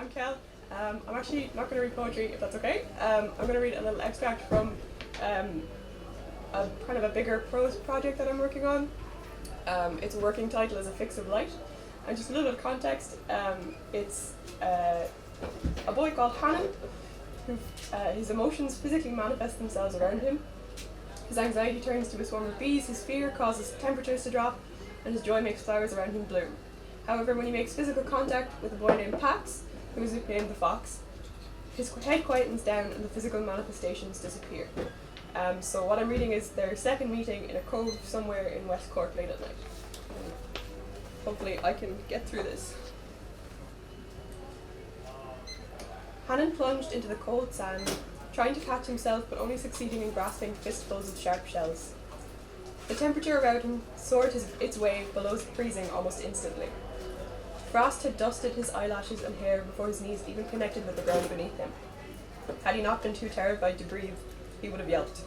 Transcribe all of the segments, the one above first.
I'm Kel. I'm actually not going to read poetry, if that's okay. I'm going to read a little extract from a kind of a bigger prose project that I'm working on. Its working title is A Fix of Light. And just a little bit of context, it's a boy called Hannon, who his emotions physically manifest themselves around him. His anxiety turns to a swarm of bees, his fear causes temperatures to drop, and his joy makes flowers around him bloom. However, when he makes physical contact with a boy named Pax, who is nicknamed the Fox, his head quietens down and the physical manifestations disappear. So what I'm reading is their second meeting in a cove somewhere in West Cork late at night. Hopefully I can get through this. Hannon plunged into the cold sand, trying to catch himself but only succeeding in grasping fistfuls of sharp shells. The temperature around him soared its way below freezing almost instantly. Frost had dusted his eyelashes and hair before his knees even connected with the ground beneath him. Had he not been too terrified to breathe, he would have yelped.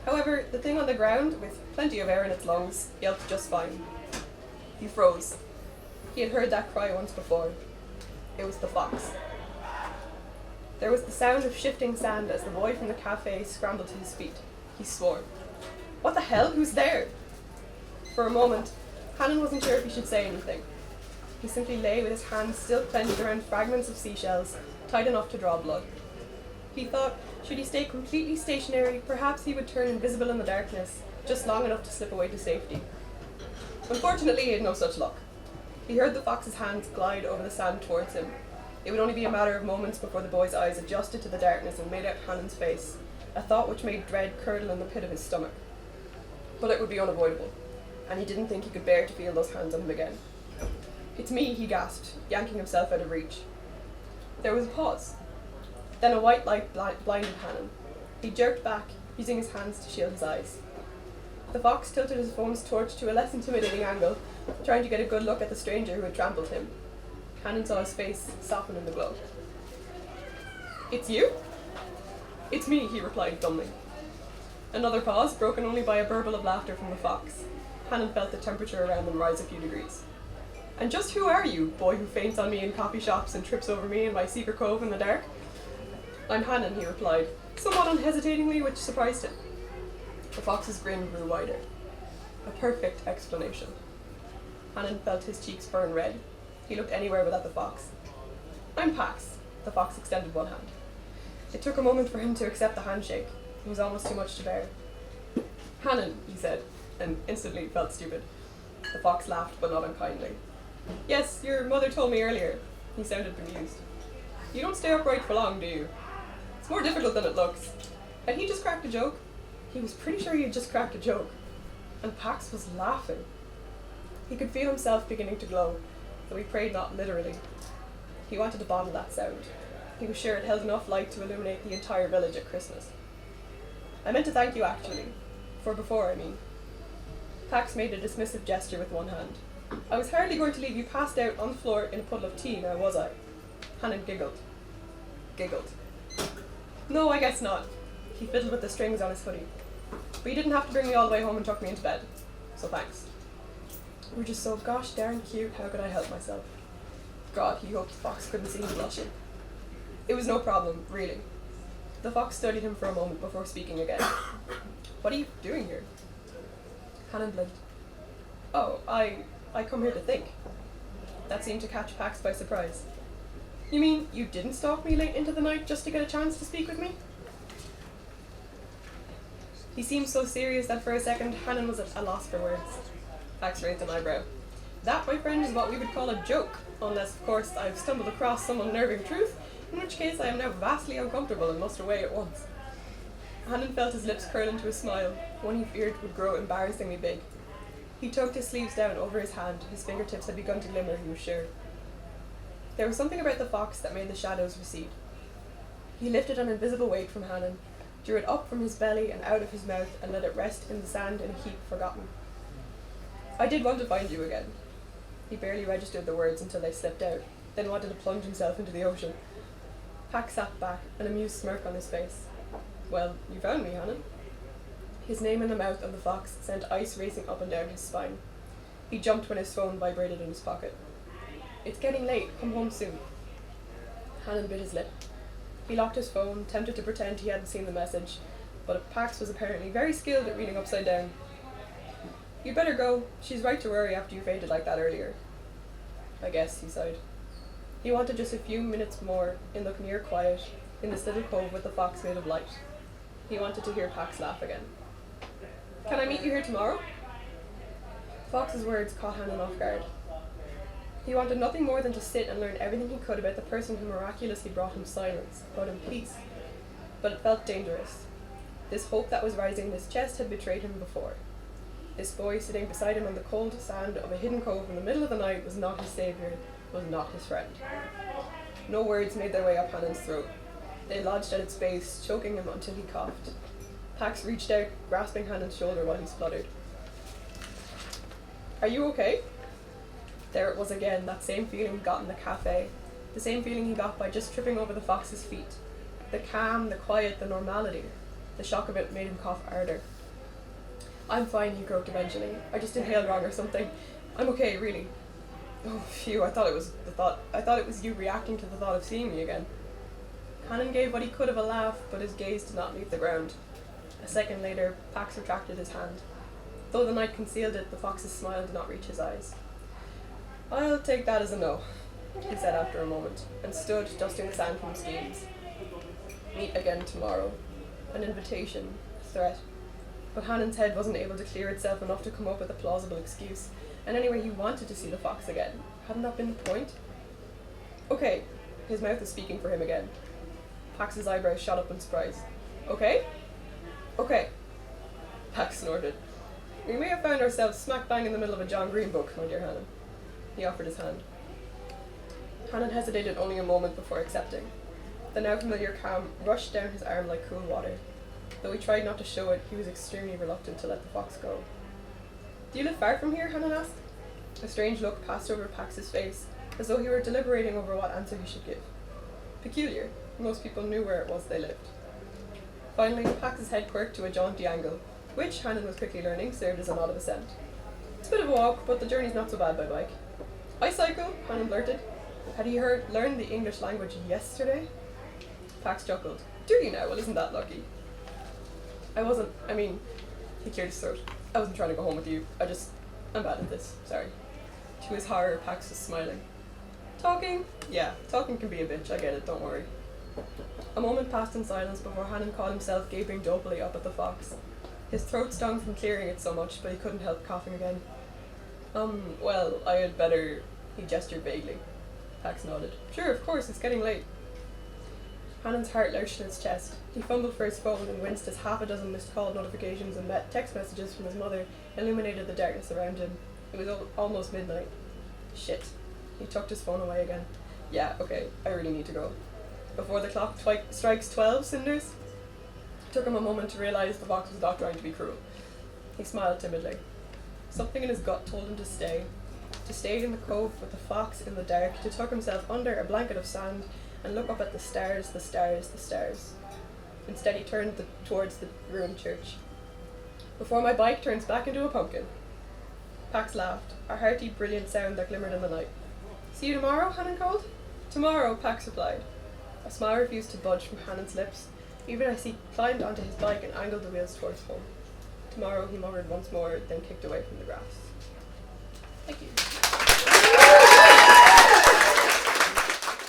However, the thing on the ground, with plenty of air in its lungs, yelped just fine. He froze. He had heard that cry once before. It was the fox. There was the sound of shifting sand as the boy from the cafe scrambled to his feet. He swore. What the hell? Who's there? For a moment, Hannon wasn't sure if he should say anything. He simply lay with his hands still clenched around fragments of seashells, tight enough to draw blood. He thought, should he stay completely stationary, perhaps he would turn invisible in the darkness, just long enough to slip away to safety. Unfortunately, he had no such luck. He heard the fox's hands glide over the sand towards him. It would only be a matter of moments before the boy's eyes adjusted to the darkness and made out Hannon's face, a thought which made dread curdle in the pit of his stomach. But it would be unavoidable, and he didn't think he could bear to feel those hands on him again. It's me, he gasped, yanking himself out of reach. There was a pause. Then a white light blinded Hannon. He jerked back, using his hands to shield his eyes. The fox tilted his phone's torch to a less intimidating angle, trying to get a good look at the stranger who had trampled him. Hannon saw his face soften in the glow. It's you? It's me, he replied dumbly. Another pause, broken only by a burble of laughter from the fox. Hannon felt the temperature around them rise a few degrees. And just who are you, boy who faints on me in coffee shops and trips over me in my secret cove in the dark? I'm Hannon, he replied, somewhat unhesitatingly, which surprised him. The fox's grin grew wider. A perfect explanation. Hannon felt his cheeks burn red. He looked anywhere but at the fox. I'm Pax. The fox extended one hand. It took a moment for him to accept the handshake. It was almost too much to bear. Hannon, he said, and instantly felt stupid. The fox laughed, but not unkindly. Yes, your mother told me earlier. He sounded bemused. You don't stay upright for long, do you? It's more difficult than it looks. Had he just cracked a joke? He was pretty sure he had just cracked a joke. And Pax was laughing. He could feel himself beginning to glow, though he prayed not literally. He wanted to bottle that sound. He was sure it held enough light to illuminate the entire village at Christmas. I meant to thank you, actually. For before, I mean. Pax made a dismissive gesture with one hand. I was hardly going to leave you passed out on the floor in a puddle of tea, now was I? Hannon giggled. No, I guess not. He fiddled with the strings on his hoodie. But you didn't have to bring me all the way home and tuck me into bed. So thanks. You were just so gosh darn cute, how could I help myself? God, he hoped the fox couldn't see him blushing. It was no problem, really. The fox studied him for a moment before speaking again. What are you doing here? Hannon blinked. Oh, I come here to think. That seemed to catch Pax by surprise. You mean you didn't stalk me late into the night just to get a chance to speak with me? He seemed so serious that for a second Hannon was at a loss for words. Pax raised an eyebrow. That, my friend, is what we would call a joke, unless, of course, I've stumbled across some unnerving truth, in which case I am now vastly uncomfortable and must away at once. Hannon felt his lips curl into a smile, one he feared would grow embarrassingly big. He tugged his sleeves down over his hand. His fingertips had begun to glimmer, he was sure. There was something about the fox that made the shadows recede. He lifted an invisible weight from Hannon, drew it up from his belly and out of his mouth, and let it rest in the sand in a heap forgotten. I did want to find you again. He barely registered the words until they slipped out, then wanted to plunge himself into the ocean. Pax sat back, an amused smirk on his face. Well, you found me, Hannon. His name in the mouth of the fox sent ice racing up and down his spine. He jumped when his phone vibrated in his pocket. It's getting late. Come home soon. Hannon bit his lip. He locked his phone, tempted to pretend he hadn't seen the message, but Pax was apparently very skilled at reading upside down. "You'd better go. She's right to worry after you fainted like that earlier." "I guess," he sighed. He wanted just a few minutes more in the near quiet, in this little cove with the fox made of light. He wanted to hear Pax laugh again. "Can I meet you here tomorrow?" Fox's words caught Hannon off guard. He wanted nothing more than to sit and learn everything he could about the person who miraculously brought him silence, brought him peace. But it felt dangerous. This hope that was rising in his chest had betrayed him before. This boy sitting beside him on the cold sand of a hidden cove in the middle of the night was not his saviour, was not his friend. No words made their way up Hannon's throat. They lodged at its base, choking him until he coughed. Pax reached out, grasping Hannon's shoulder while he spluttered. "Are you okay?" There it was again, that same feeling he got in the cafe, the same feeling he got by just tripping over the fox's feet. The calm, the quiet, the normality. The shock of it made him cough harder. "I'm fine," he croaked eventually. "I just inhaled wrong or something. I'm okay, really." "Oh, phew, I thought it was you reacting to the thought of seeing me again." Hannon gave what he could of a laugh, but his gaze did not leave the ground. A second later, Pax retracted his hand. Though the night concealed it, the fox's smile did not reach his eyes. "I'll take that as a no," he said after a moment, and stood, dusting the sand from his jeans. Meet again tomorrow. An invitation, a threat. But Hannon's head wasn't able to clear itself enough to come up with a plausible excuse, and anyway he wanted to see the fox again. Hadn't that been the point? "Okay." His mouth was speaking for him again. Pax's eyebrows shot up in surprise. "Okay?" "Okay." Pax snorted. "We may have found ourselves smack bang in the middle of a John Green book, my dear Hannon." He offered his hand. Hannon hesitated only a moment before accepting. The now familiar calm rushed down his arm like cool water. Though he tried not to show it, he was extremely reluctant to let the fox go. "Do you live far from here?" Hannon asked. A strange look passed over Pax's face, as though he were deliberating over what answer he should give. Peculiar. Most people knew where it was they lived. Finally, Pax's head quirked to a jaunty angle, which, Hannon was quickly learning, served as a nod of assent. "It's a bit of a walk, but the journey's not so bad by bike." "I cycle," Hannon blurted. Had he learned the English language yesterday? Pax chuckled. "Do you now? Well, isn't that lucky?" He cleared his throat. "I wasn't trying to go home with you. I'm bad at this. Sorry." To his horror, Pax was smiling. "Talking? Yeah, talking can be a bitch. I get it, don't worry." A moment passed in silence before Hannon caught himself gaping dopily up at the fox. His throat stung from clearing it so much, but he couldn't help coughing again. Well, I had better..." He gestured vaguely. Pax nodded. "Sure, of course, it's getting late." Hannon's heart lurched in his chest. He fumbled for his phone and winced as half a dozen missed call notifications and text messages from his mother illuminated the darkness around him. It was almost midnight. Shit. He tucked his phone away again. "Yeah, okay, I really need to go. Before the clock strikes 12, Cinders?" It took him a moment to realise the fox was not trying to be cruel. He smiled timidly. Something in his gut told him to stay. To stay in the cove with the fox in the dark, to tuck himself under a blanket of sand and look up at the stars, the stars, the stars. Instead he turned towards the ruined church. "Before my bike turns back into a pumpkin." Pax laughed, a hearty, brilliant sound that glimmered in the night. "See you tomorrow?" Hannon called. "Tomorrow," Pax replied. A smile refused to budge from Hannon's lips, even as he climbed onto his bike and angled the wheels towards home. "Tomorrow," he murmured once more, then kicked away from the grass. Thank you.